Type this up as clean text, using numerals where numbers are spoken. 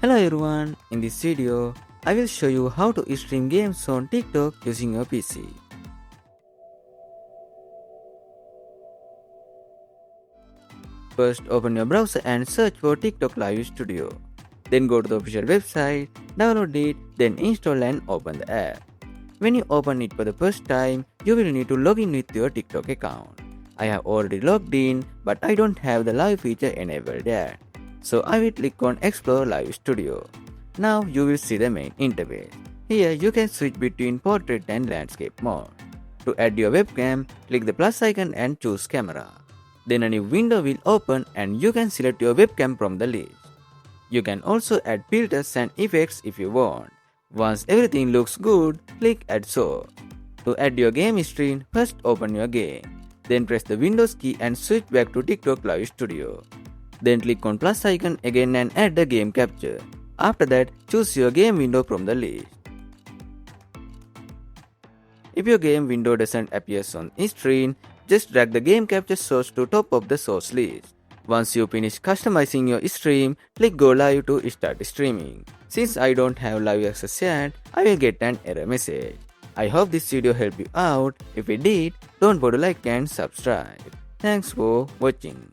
Hello everyone, in this video, I will show you how to stream games on TikTok using your PC. First, open your browser and search for TikTok Live Studio. Then go to the official website, download it, then install and open the app. When you open it for the first time, you will need to log in with your TikTok account. I have already logged in, but I don't have the live feature enabled yet. So I will click on Explore Live Studio. Now you will see the main interface. Here you can switch between portrait and landscape mode. To add your webcam, click the plus icon and choose camera. Then a new window will open and you can select your webcam from the list. You can also add filters and effects if you want. Once everything looks good, click Add Source. To add your game screen, first open your game. Then press the Windows key and switch back to TikTok Live Studio. Then click on plus icon again and add the game capture. After that, choose your game window from the list. If your game window doesn't appear on screen, just drag the game capture source to top of the source list. Once you finish customizing your stream, click Go Live to start streaming. Since I don't have live access yet, I will get an error message. I hope this video helped you out. If it did, don't forget to like and subscribe. Thanks for watching.